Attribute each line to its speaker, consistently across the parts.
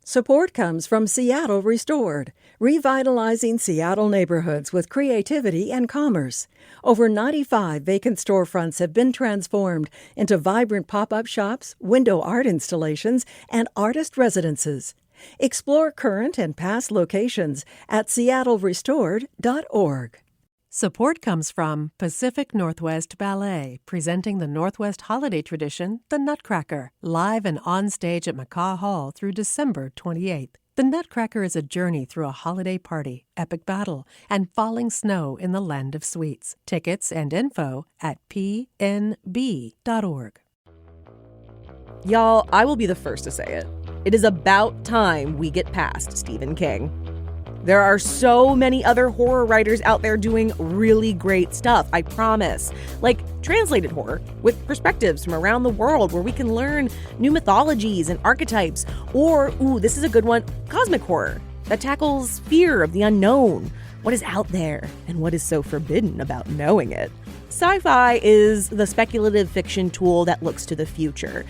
Speaker 1: Support comes from Seattle Restored, revitalizing Seattle neighborhoods with creativity and commerce. Over 95 vacant storefronts have been transformed into vibrant pop-up shops, window art installations, and artist residences. Explore current and past locations at seattlerestored.org.
Speaker 2: Support comes from Pacific Northwest Ballet, presenting the Northwest holiday tradition, the Nutcracker, live and on stage at McCaw Hall through December 28th. The Nutcracker is a journey through a holiday party, epic battle, and falling snow in the land of sweets. Tickets and info at pnb.org.
Speaker 3: Y'all, I will be the first to say it. It is about time we get past Stephen King. There are so many other horror writers out there doing really great stuff, I promise. Like translated horror, with perspectives from around the world where we can learn new mythologies and archetypes. Or, this is a good one, cosmic horror, that tackles fear of the unknown, what is out there, and what is so forbidden about knowing it. Sci-fi is the speculative fiction tool that looks to the future.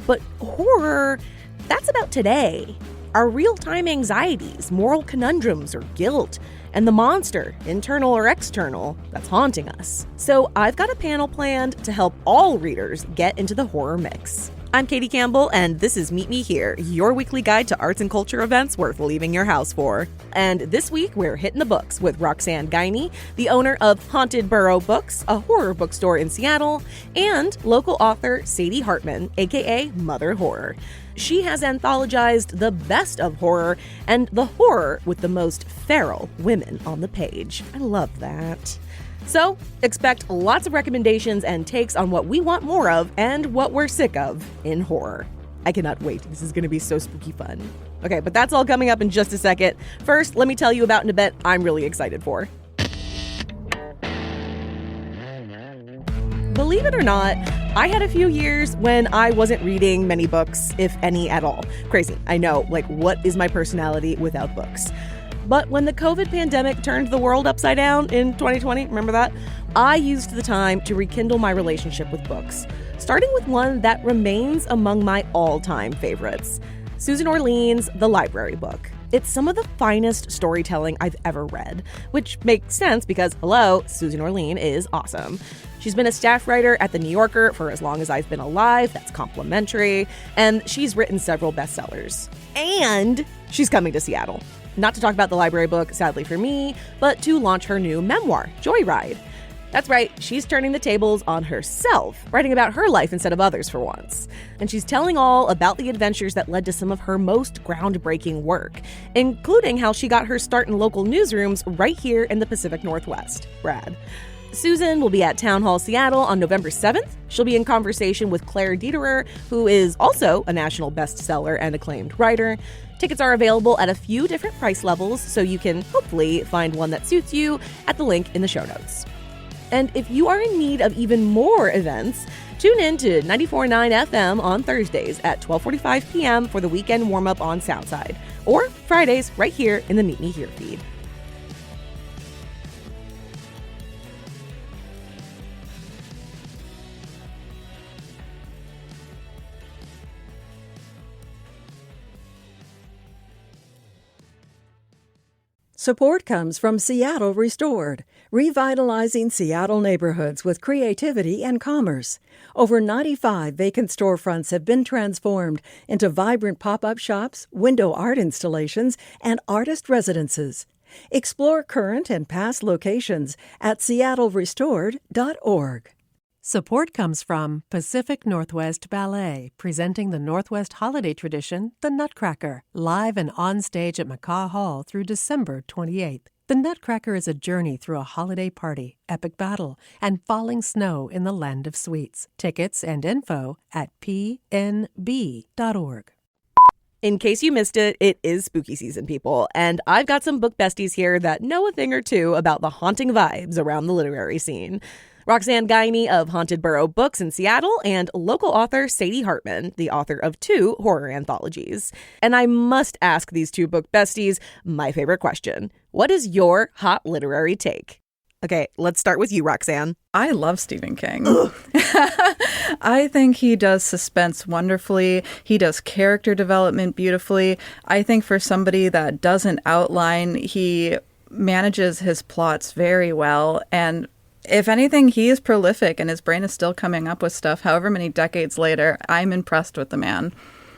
Speaker 3: But horror, that's about today. Our real-time anxieties, moral conundrums, or guilt, and the monster, internal or external, that's haunting us. So I've got a panel planned to help all readers get into the horror mix. I'm Katie Campbell, and this is Meet Me Here, your weekly guide to arts and culture events worth leaving your house for. And this week, we're hitting the books with Roxanne Guiney, the owner of Haunted Burrow Books, a horror bookstore in Seattle, and local author Sadie Hartmann, aka Mother Horror. She has anthologized the best of horror and the horror with the most feral women on the page. I love that. So, expect lots of recommendations and takes on what we want more of and what we're sick of in horror. I cannot wait. This is going to be so spooky fun. Okay, but that's all coming up in just a second. First, let me tell you about an event I'm really excited for. Believe it or not, I had a few years when I wasn't reading many books, if any at all. Crazy, I know, what is my personality without books? But when the COVID pandemic turned the world upside down in 2020, remember that? I used the time to rekindle my relationship with books, starting with one that remains among my all-time favorites, Susan Orlean's The Library Book. It's some of the finest storytelling I've ever read, which makes sense because, hello, Susan Orlean is awesome. She's been a staff writer at The New Yorker for as long as I've been alive, that's complimentary, and she's written several bestsellers. And she's coming to Seattle. Not to talk about the library book, sadly for me, but to launch her new memoir, Joyride. That's right, she's turning the tables on herself, writing about her life instead of others for once. And she's telling all about the adventures that led to some of her most groundbreaking work, including how she got her start in local newsrooms right here in the Pacific Northwest. Rad. Susan will be at Town Hall Seattle on November 7th. She'll be in conversation with Claire Dederer, who is also a national bestseller and acclaimed writer. Tickets are available at a few different price levels, so you can hopefully find one that suits you at the link in the show notes. And if you are in need of even more events, tune in to 94.9 FM on Thursdays at 12:45 p.m. for the weekend warm-up on Southside, or Fridays right here in the Meet Me Here feed.
Speaker 1: Support comes from Seattle Restored, revitalizing Seattle neighborhoods with creativity and commerce. Over 95 vacant storefronts have been transformed into vibrant pop-up shops, window art installations, and artist residences. Explore current and past locations at seattlerestored.org.
Speaker 2: Support comes from Pacific Northwest Ballet, presenting the Northwest holiday tradition, the Nutcracker, live and on stage at McCaw Hall through December 28th. The Nutcracker is a journey through a holiday party, epic battle, and falling snow in the land of sweets. Tickets and info at pnb.org.
Speaker 3: In case you missed it, it is spooky season, people, and I've got some book besties here that know a thing or two about the haunting vibes around the literary scene. Roxanne Guiney of Haunted Burrow Books in Seattle, and local author Sadie Hartmann, the author of 2 horror anthologies. And I must ask these two book besties my favorite question. What is your hot literary take? Okay, let's start with you, Roxanne.
Speaker 4: I love Stephen King. I think he does suspense wonderfully. He does character development beautifully. I think for somebody that doesn't outline, he manages his plots very well. And if anything, he is prolific and his brain is still coming up with stuff however many decades later. I'm impressed with the man.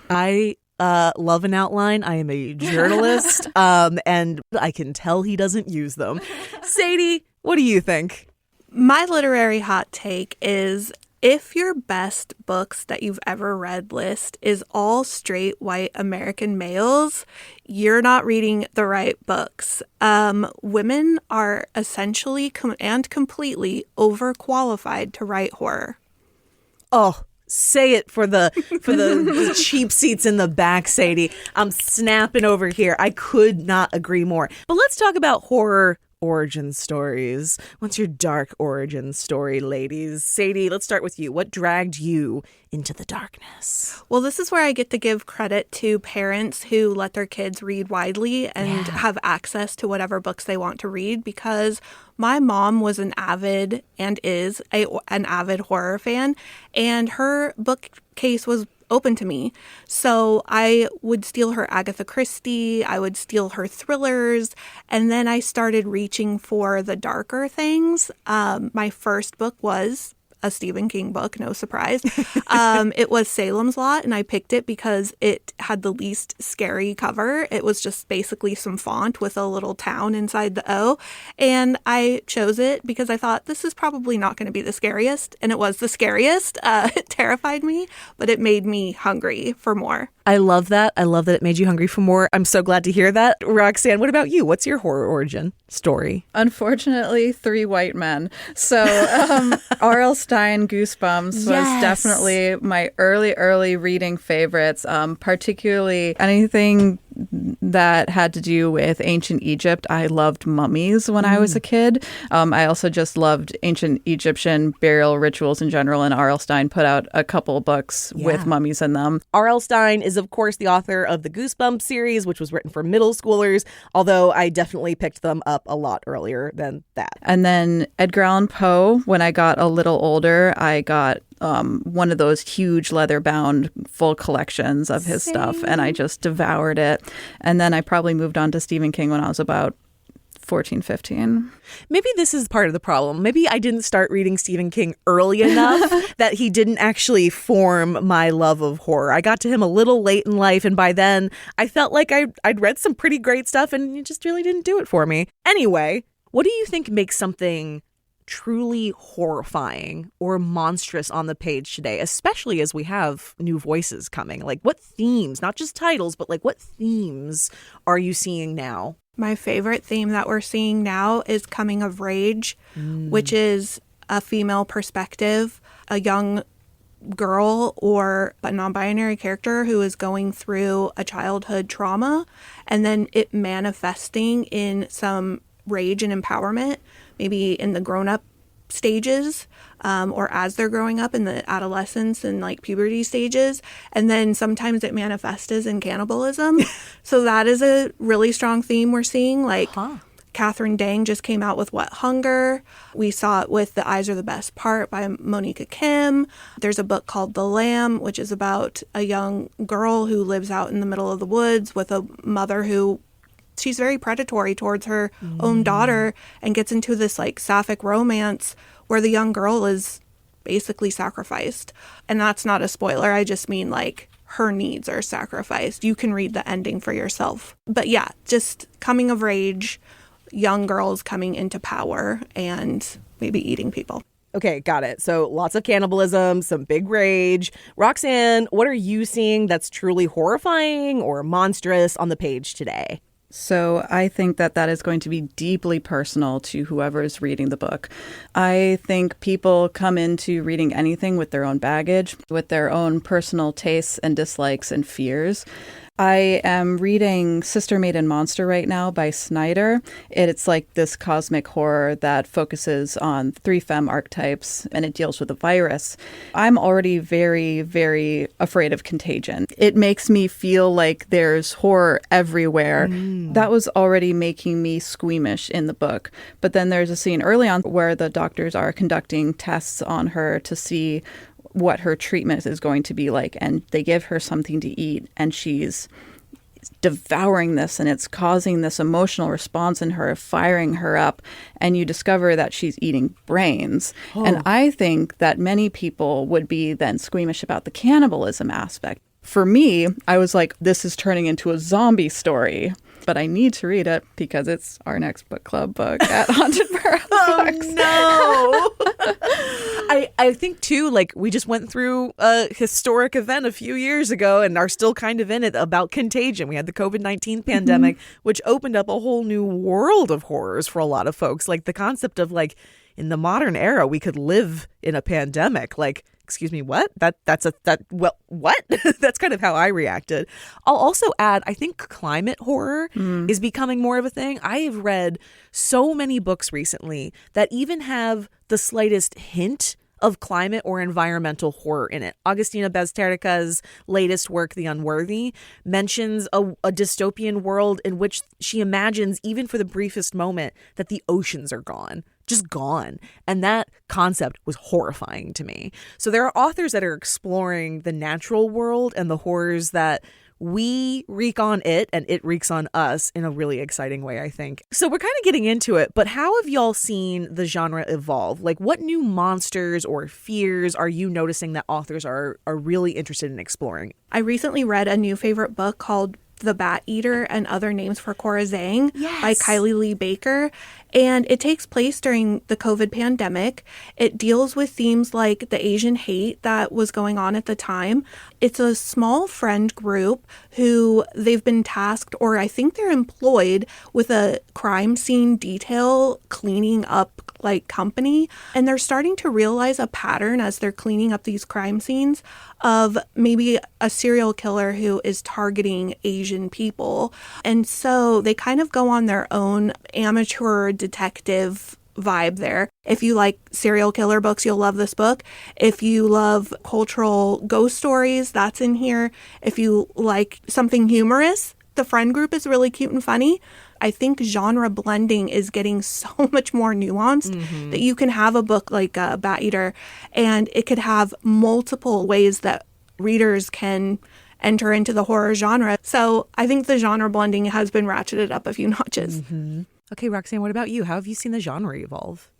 Speaker 3: I love an outline. I am a journalist, and I can tell he doesn't use them. Sadie, what do you think?
Speaker 5: My literary hot take is if your best books that you've ever read list is all straight white American males, you're not reading the right books. Women are essentially and completely overqualified to write horror.
Speaker 3: Oh, say it for the cheap seats in the back, Sadie. I'm snapping over here. I could not agree more. But let's talk about horror origin stories. What's your dark origin story, ladies? Sadie, let's start with you. What dragged you into the darkness?
Speaker 5: Well, this is where I get to give credit to parents who let their kids read widely and have access to whatever books they want to read, because my mom was an avid and is an avid horror fan, and her bookcase was open to me. So I would steal her Agatha Christie, I would steal her thrillers, and then I started reaching for the darker things. My first book was a Stephen King book, no surprise. It was Salem's Lot, and I picked it because it had the least scary cover. It was just basically some font with a little town inside the O, and I chose it because I thought this is probably not going to be the scariest, and it was the scariest. It terrified me, but it made me hungry for more.
Speaker 3: I love that. I love that it made you hungry for more. I'm so glad to hear that. Roxanne, what about you? What's your horror origin story?
Speaker 4: Unfortunately, 3 white men. So R.L. Stein, Goosebumps was definitely my early reading favorites, particularly anything that had to do with ancient Egypt. I loved mummies when I was a kid. I also just loved ancient Egyptian burial rituals in general, and R.L. Stein put out a couple books with mummies in them.
Speaker 3: R.L. Stein is, of course, the author of the Goosebumps series, which was written for middle schoolers, although I definitely picked them up a lot earlier than that.
Speaker 4: And then Edgar Allan Poe, when I got a little older, I got one of those huge leather-bound full collections of his stuff, and I just devoured it. And then I probably moved on to Stephen King when I was about 14, 15.
Speaker 3: Maybe this is part of the problem. Maybe I didn't start reading Stephen King early enough that he didn't actually form my love of horror. I got to him a little late in life, and by then I felt like I'd read some pretty great stuff, and it just really didn't do it for me. Anyway, what do you think makes something truly horrifying or monstrous on the page today, especially as we have new voices coming? Like, what themes, not just titles, but like what themes are you seeing now?
Speaker 5: My favorite theme that we're seeing now is coming of rage, which is a female perspective, a young girl or a non-binary character who is going through a childhood trauma and then it manifesting in some rage and empowerment, maybe in the grown-up stages, or as they're growing up in the adolescence and like puberty stages. And then sometimes it manifests as in cannibalism. So that is a really strong theme we're seeing. Like Catherine Dang just came out with What Hunger. We saw it with The Eyes Are the Best Part by Monika Kim. There's a book called The Lamb, which is about a young girl who lives out in the middle of the woods with a mother who she's very predatory towards her own daughter and gets into this like sapphic romance where the young girl is basically sacrificed. And that's not a spoiler. I just mean like her needs are sacrificed. You can read the ending for yourself. But yeah, just coming of rage, young girls coming into power and maybe eating people.
Speaker 3: Okay, got it. So lots of cannibalism, some big rage. Roxanne, what are you seeing that's truly horrifying or monstrous on the page today?
Speaker 4: So I think that is going to be deeply personal to whoever is reading the book. I think people come into reading anything with their own baggage, with their own personal tastes and dislikes and fears. I am reading Sister Maiden Monster right now by Snyder. It's like this cosmic horror that focuses on 3 femme archetypes, and it deals with a virus. I'm already very, very afraid of Contagion. It makes me feel like there's horror everywhere. That was already making me squeamish in the book. But then there's a scene early on where the doctors are conducting tests on her to see what her treatment is going to be like, and they give her something to eat, and she's devouring this, and it's causing this emotional response in her, firing her up, and you discover that she's eating brains. And I think that many people would be then squeamish about the cannibalism aspect. For me, I was like, this is turning into a zombie story. But I need to read it because it's our next book club book at Haunted Burrow Books.
Speaker 6: Oh, no. I think, too, like, we just went through a historic event a few years ago and are still kind of in it about Contagion. We had the COVID-19 pandemic, which opened up a whole new world of horrors for a lot of folks. Like, the concept of, like, in the modern era, we could live in a pandemic. Like, excuse me, what? What? That's kind of how I reacted. I'll also add, I think climate horror is becoming more of a thing. I have read so many books recently that even have the slightest hint of climate or environmental horror in it. Agustina Bazterrica's latest work, The Unworthy, mentions a dystopian world in which she imagines, even for the briefest moment, that the oceans are gone. Just gone. And that concept was horrifying to me. So there are authors that are exploring the natural world and the horrors that we wreak on it and it wreaks on us in a really exciting way, I think. So we're kind of getting into it, but how have y'all seen the genre evolve? Like, what new monsters or fears are you noticing that authors are really interested in exploring?
Speaker 5: I recently read a new favorite book called The Bat Eater and Other Names for Cora Zeng by Kylie Lee Baker. And it takes place during the COVID pandemic. It deals with themes like the Asian hate that was going on at the time. It's a small friend group who they've been tasked, or I think they're employed, with a crime scene detail cleaning up like company. And they're starting to realize a pattern as they're cleaning up these crime scenes of maybe a serial killer who is targeting Asian people. And so they kind of go on their own amateur detective vibe there. If you like serial killer books, you'll love this book. If you love cultural ghost stories, that's in here. If you like something humorous, the friend group is really cute and funny. I think genre blending is getting so much more nuanced that you can have a book like Bat Eater and it could have multiple ways that readers can enter into the horror genre. So I think the genre blending has been ratcheted up a few notches.
Speaker 6: Okay, Roxanne, what about you? How have you seen the genre evolve?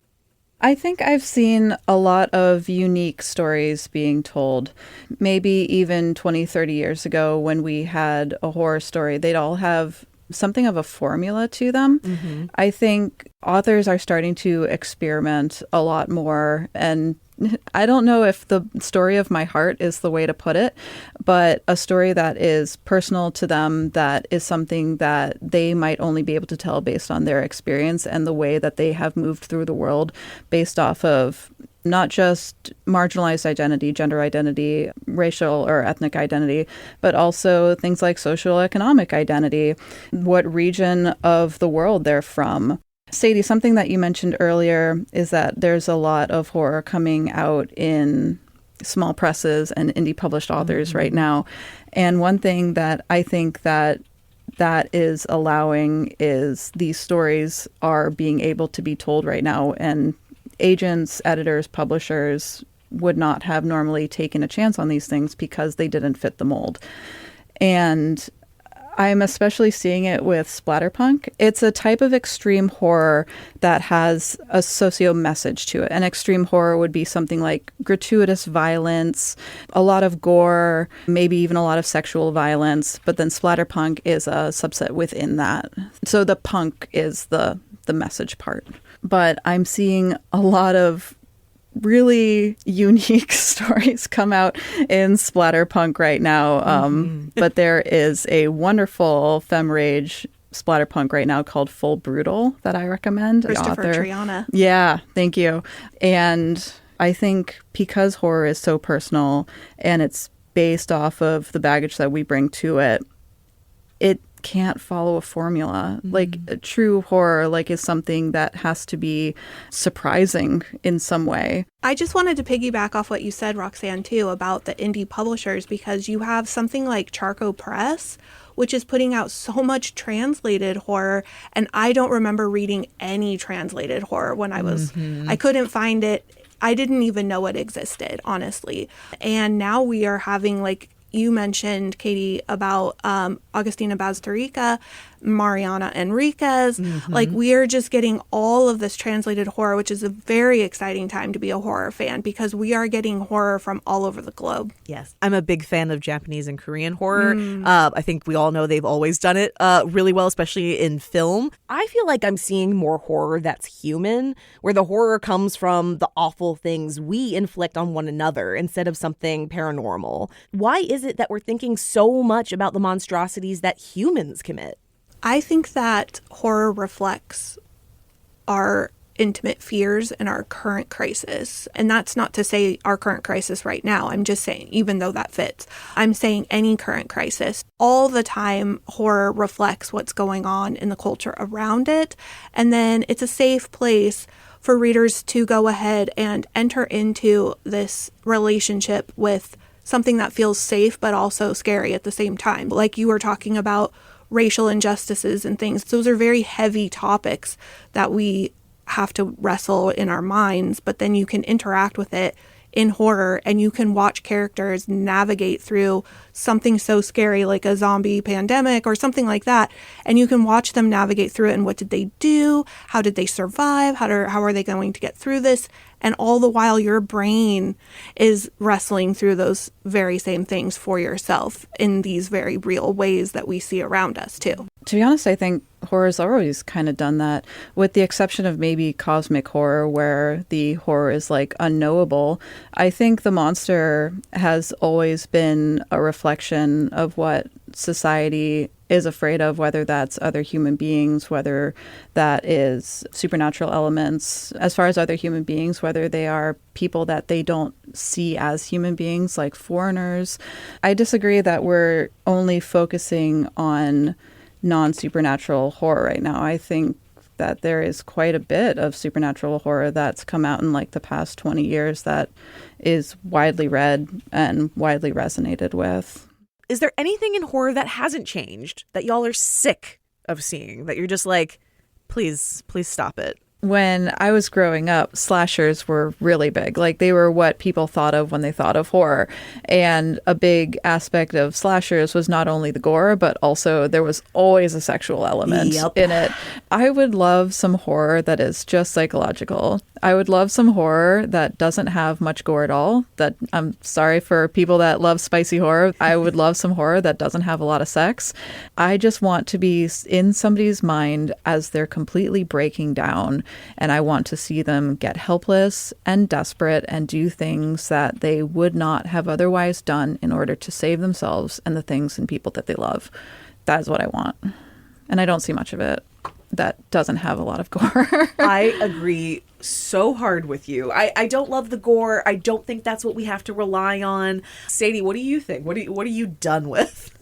Speaker 4: I think I've seen a lot of unique stories being told. Maybe even 20, 30 years ago when we had a horror story, they'd all have something of a formula to them. I think authors are starting to experiment a lot more, and I don't know if the story of my heart is the way to put it, but a story that is personal to them, that is something that they might only be able to tell based on their experience and the way that they have moved through the world based off of not just marginalized identity, gender identity, racial or ethnic identity, but also things like social economic identity, what region of the world they're from. Sadie, something that you mentioned earlier is that there's a lot of horror coming out in small presses and indie published authors right now. And one thing that I think that is allowing is these stories are being able to be told right now, and agents, editors, publishers would not have normally taken a chance on these things because they didn't fit the mold. And I'm especially seeing it with splatterpunk. It's a type of extreme horror that has a socio message to it. And extreme horror would be something like gratuitous violence, a lot of gore, maybe even a lot of sexual violence. But then splatterpunk is a subset within that. So the punk is the message part. But I'm seeing a lot of really unique stories come out in splatterpunk right now. But there is a wonderful femme rage splatterpunk right now called Full Brutal that I recommend.
Speaker 5: Kristopher, Triana.
Speaker 4: Yeah, thank you. And I think because horror is so personal and it's based off of the baggage that we bring to it, it can't follow a formula. Like a true horror is something that has to be surprising in some way.
Speaker 5: I just wanted to piggyback off what you said, Roxanne, too, about the indie publishers, because you have something like Charco Press, which is putting out so much translated horror, and I don't remember reading any translated horror when I was I couldn't find it. I didn't even know it existed, honestly. And now we are having, like you mentioned, Katie, about Agustina Bazterrica, Mariana Enriquez. Like, we are just getting all of this translated horror, which is a very exciting time to be a horror fan, because we are getting horror from all over the globe.
Speaker 6: Yes. I'm a big fan of Japanese and Korean horror. I think we all know they've always done it really well, especially in film.
Speaker 3: I feel like I'm seeing more horror that's human, where the horror comes from the awful things we inflict on one another instead of something paranormal. Why is it that we're thinking so much about the monstrosities that humans commit?
Speaker 5: I think that horror reflects our intimate fears and our current crisis. And that's not to say our current crisis right now. I'm just saying, even though that fits, I'm saying any current crisis. All the time, horror reflects what's going on in the culture around it. And then it's a safe place for readers to go ahead and enter into this relationship with something that feels safe but also scary at the same time. Like you were talking about racial injustices and things. Those are very heavy topics that we have to wrestle in our minds, but then you can interact with it in horror and you can watch characters navigate through something so scary like a zombie pandemic or something like that, and you can watch them navigate through it. And what did they do? How did they survive? How are they going to get through this? And all the while your brain is wrestling through those very same things for yourself in these very real ways that we see around us too.
Speaker 4: To be honest, I think horror's always kind of done that, with the exception of maybe cosmic horror, where the horror is like unknowable. I think the monster has always been a reflection of what society is afraid of, whether that's other human beings, whether that is supernatural elements. As far as other human beings, whether they are people that they don't see as human beings, like foreigners. I disagree that we're only focusing on non-supernatural horror right now. I think that there is quite a bit of supernatural horror that's come out in like the past 20 years that is widely read and widely resonated with.
Speaker 6: Is there anything in horror that hasn't changed, that y'all are sick of seeing, that you're just like, please stop it?
Speaker 4: When I was growing up, slashers were really big. Like, they were what people thought of when they thought of horror. And a big aspect of slashers was not only the gore, but also there was always a sexual element in it. I would love some horror that is just psychological. I would love some horror that doesn't have much gore at all. That, I'm sorry for people that love spicy horror. I would love some horror that doesn't have a lot of sex. I just want to be in somebody's mind as they're completely breaking down. And I want to see them get helpless and desperate and do things that they would not have otherwise done in order to save themselves and the things and people that they love. That is what I want. And I don't see much of it that doesn't have a lot of gore.
Speaker 6: I agree so hard with you. I don't love the gore. I don't think that's what we have to rely on. Sadie, what do you think? What are you done with?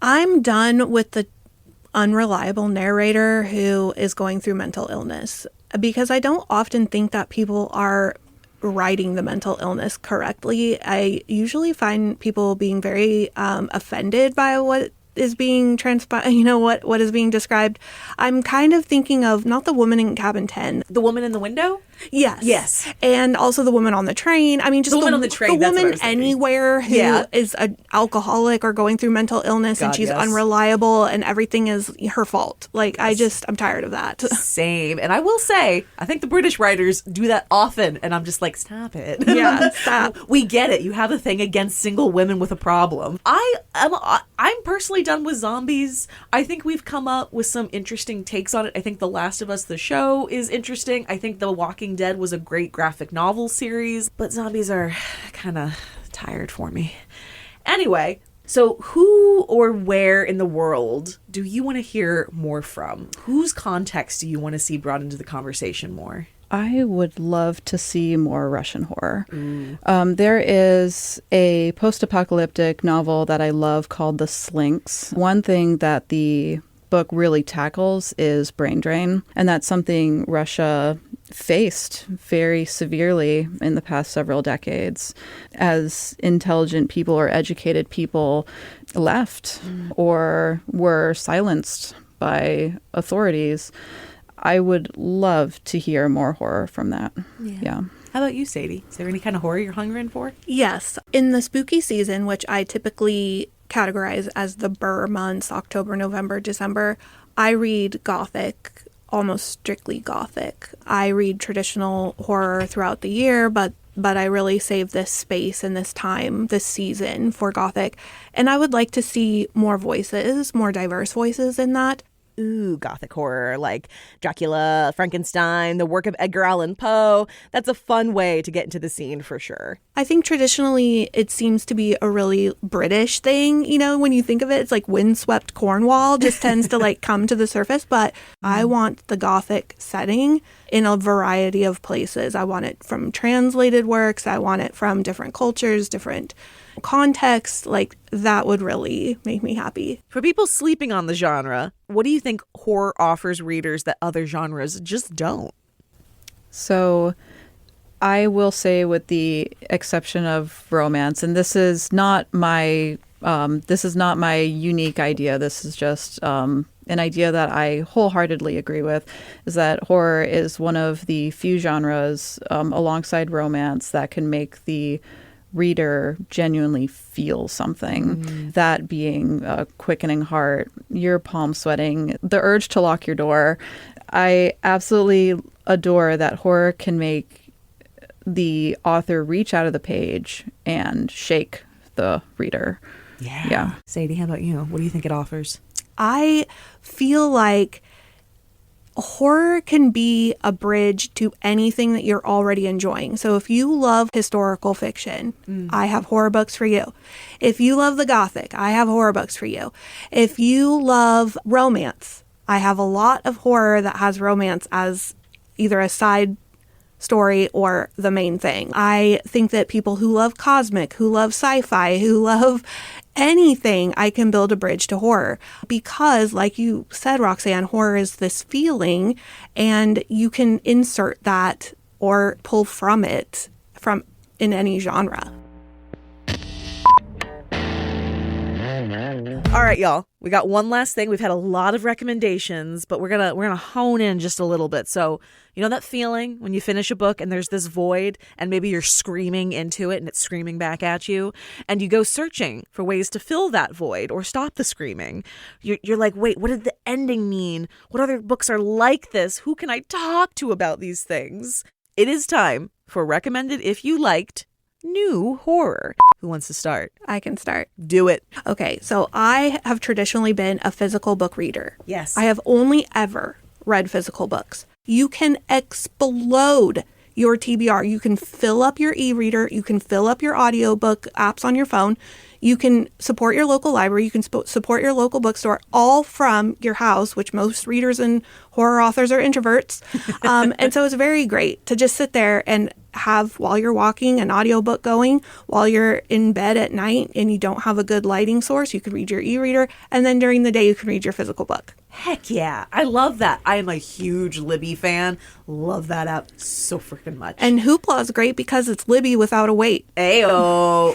Speaker 5: I'm done with the unreliable narrator who is going through mental illness, because I don't often think that people are writing the mental illness correctly. I usually find people being very offended by what is being what is being described. I'm kind of thinking of not the woman in cabin 10.
Speaker 6: The woman in the window?
Speaker 5: Yes. And also the woman on the train. I mean, just
Speaker 6: the woman on the train.
Speaker 5: The woman anywhere who is an alcoholic or going through mental illness, and she's unreliable and everything is her fault. Like, I'm tired of that.
Speaker 6: Same. And I will say, I think the British writers do that often. And I'm just like, stop it.
Speaker 5: Yeah, stop.
Speaker 6: We get it. You have a thing against single women with a problem. I'm personally done with zombies. I think we've come up with some interesting takes on it. I think The Last of Us, the show, is interesting. I think The Walking Dead was a great graphic novel series, but zombies are kind of tired for me. Anyway, so who or where in the world do you want to hear more from? Whose context do you want to see brought into the conversation more?
Speaker 4: I would love to see more Russian horror. There is a post-apocalyptic novel that I love called The Slynx. One thing that the book really tackles is brain drain, and that's something Russia faced very severely in the past several decades as intelligent people or educated people left or were silenced by authorities. I would love to hear more horror from that. Yeah.
Speaker 6: How about you, Sadie? Is there any kind of horror you're hungering for?
Speaker 5: Yes. In the spooky season, which I typically categorize as the Burr months, October, November, December, I read Gothic, almost strictly Gothic. I read traditional horror throughout the year, but I really save this space and this time, this season for Gothic. And I would like to see more voices, more diverse voices in that.
Speaker 3: Gothic horror like Dracula, Frankenstein, the work of Edgar Allan Poe. That's a fun way to get into the scene for sure.
Speaker 5: I think traditionally it seems to be a really British thing. You know, when you think of it, it's like windswept Cornwall just tends to like come to the surface. But I want the Gothic setting in a variety of places. I want it from translated works. I want it from different cultures, different contexts. Like that would really make me happy.
Speaker 6: For people sleeping on the genre, what do you think horror offers readers that other genres just don't?
Speaker 4: So I will say, with the exception of romance, and this is not my unique idea. This is just an idea that I wholeheartedly agree with, is that horror is one of the few genres alongside romance that can make the reader genuinely feel something. That being a quickening heart, your palm sweating, the urge to lock your door. I absolutely adore that horror can make the author reach out of the page and shake the reader. Yeah.
Speaker 6: Sadie, how about you? What do you think it offers?
Speaker 5: I feel like horror can be a bridge to anything that you're already enjoying. So if you love historical fiction, I have horror books for you. If you love the Gothic, I have horror books for you. If you love romance, I have a lot of horror that has romance as either a side story or the main thing. I think that people who love cosmic, who love sci-fi, who love anything, I can build a bridge to horror. Because, like you said, Roxanne, horror is this feeling, and you can insert that or pull from it from in any genre.
Speaker 6: All right, y'all. We got one last thing. We've had a lot of recommendations, but we're gonna hone in just a little bit. So, you know that feeling when you finish a book and there's this void, and maybe you're screaming into it and it's screaming back at you, and you go searching for ways to fill that void or stop the screaming. You're like, wait, what did the ending mean? What other books are like this? Who can I talk to about these things? It is time for recommended if you liked new horror. Who wants to start?
Speaker 5: I can start.
Speaker 6: Do it.
Speaker 5: Okay, so I have traditionally been a physical book reader.
Speaker 6: Yes.
Speaker 5: I have only ever read physical books. You can explode your TBR. You can fill up your e-reader. You can fill up your audiobook apps on your phone. You can support your local library. You can support your local bookstore, all from your house, which most readers and horror authors are introverts. And so it's very great to just sit there and have, while you're walking, an audiobook going, while you're in bed at night and you don't have a good lighting source, you can read your e-reader, and then during the day you can read your physical book.
Speaker 6: Heck yeah. I love that. I am a huge Libby fan. Love that app so freaking much.
Speaker 5: And Hoopla is great because it's Libby without a weight.
Speaker 6: Ayo.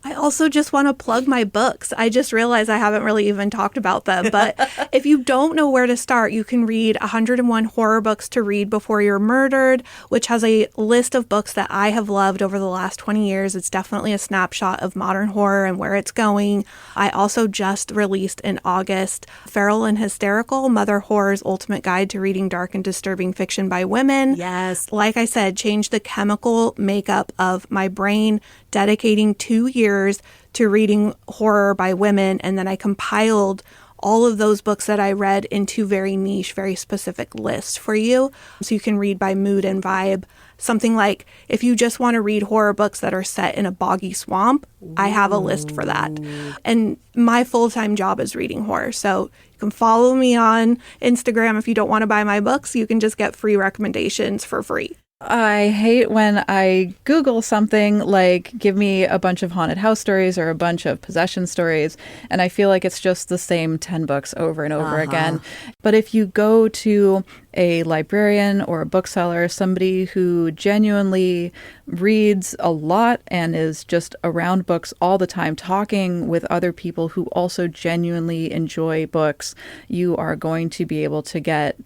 Speaker 5: I also just want to plug my books. I just realized I haven't really even talked about them. But if you don't know where to start, you can read 101 Horror Books to Read Before You're Murdered, which has a list of books that I have loved over the last 20 years. It's definitely a snapshot of modern horror and where it's going. I also just released in August Feral and Hysterical, Mother Horror's Ultimate Guide to Reading Dark and Disturbing Fiction by Women.
Speaker 6: Yes.
Speaker 5: Like I said, changed the chemical makeup of my brain, dedicating 2 years to reading horror by women, and then I compiled all of those books that I read into very niche, very specific lists for you. So you can read by mood and vibe. Something like, if you just want to read horror books that are set in a boggy swamp, I have a list for that. And my full-time job is reading horror. So you can follow me on Instagram. If you don't want to buy my books, you can just get free recommendations for free.
Speaker 4: I hate when I Google something like, give me a bunch of haunted house stories or a bunch of possession stories, and I feel like it's just the same 10 books over and over again. But if you go to a librarian or a bookseller, somebody who genuinely reads a lot and is just around books all the time, talking with other people who also genuinely enjoy books, you are going to be able to get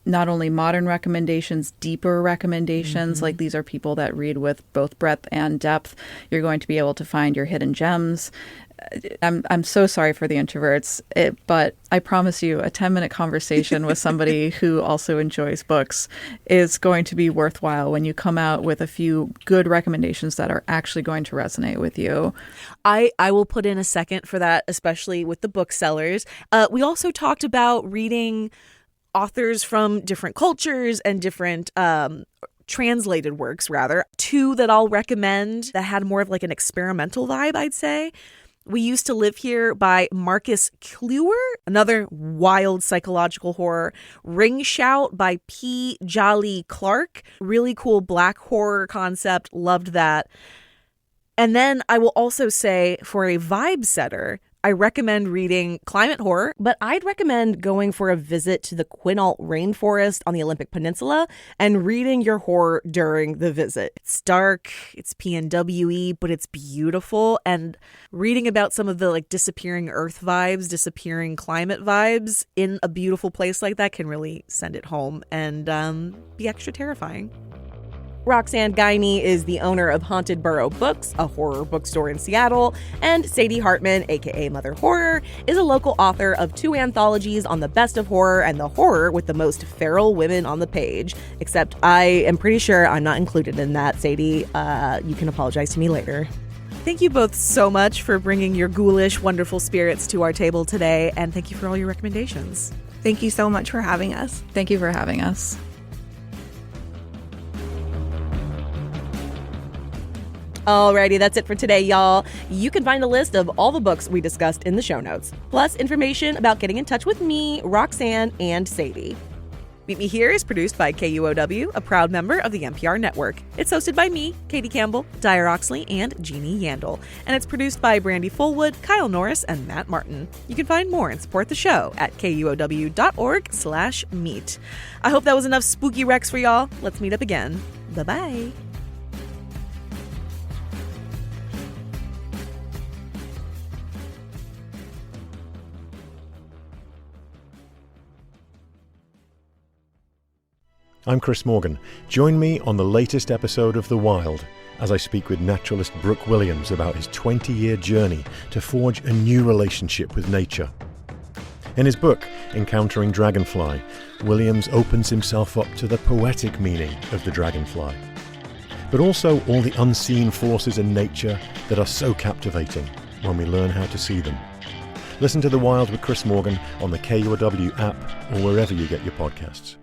Speaker 4: not only modern recommendations, deeper recommendations, like these are people that read with both breadth and depth. You're going to be able to find your hidden gems. I'm so sorry for the introverts, but I promise you a 10-minute conversation with somebody who also enjoys books is going to be worthwhile when you come out with a few good recommendations that are actually going to resonate with you.
Speaker 6: I will put in a second for that, especially with the booksellers. We also talked about reading authors from different cultures and different translated works, rather. Two that I'll recommend that had more of like an experimental vibe, I'd say. We Used to Live Here by Marcus Kluwer, another wild psychological horror. Ring Shout by P. Jolly Clark, really cool black horror concept, loved that. And then I will also say, for a vibe setter, I recommend reading climate horror, but I'd recommend going for a visit to the Quinault rainforest on the Olympic Peninsula and reading your horror during the visit. It's dark, it's PNWE, but it's beautiful, and reading about some of the like disappearing earth vibes, disappearing climate vibes in a beautiful place like that can really send it home and be extra terrifying. Roxanne Guiney is the owner of Haunted Burrow Books, a horror bookstore in Seattle, and Sadie Hartmann, aka Mother Horror, is a local author of 2 anthologies on the best of horror and the horror with the most feral women on the page. Except I am pretty sure I'm not included in that, Sadie. You can apologize to me later. Thank you both so much for bringing your ghoulish, wonderful spirits to our table today, and thank you for all your recommendations.
Speaker 5: Thank you so much for having us.
Speaker 4: Thank you for having us.
Speaker 6: Alrighty, that's it for today, y'all. You can find a list of all the books we discussed in the show notes, plus information about getting in touch with me, Roxanne, and Sadie. Meet Me Here is produced by KUOW, a proud member of the NPR network. It's hosted by me, Katie Campbell, Dyer Oxley, and Jeannie Yandel. And it's produced by Brandy Fullwood, Kyle Norris, and Matt Martin. You can find more and support the show at KUOW.org/meet. I hope that was enough spooky recs for y'all. Let's meet up again. Bye-bye.
Speaker 7: I'm Chris Morgan. Join me on the latest episode of The Wild as I speak with naturalist Brooke Williams about his 20-year journey to forge a new relationship with nature. In his book, Encountering Dragonfly, Williams opens himself up to the poetic meaning of the dragonfly, but also all the unseen forces in nature that are so captivating when we learn how to see them. Listen to The Wild with Chris Morgan on the KUOW app or wherever you get your podcasts.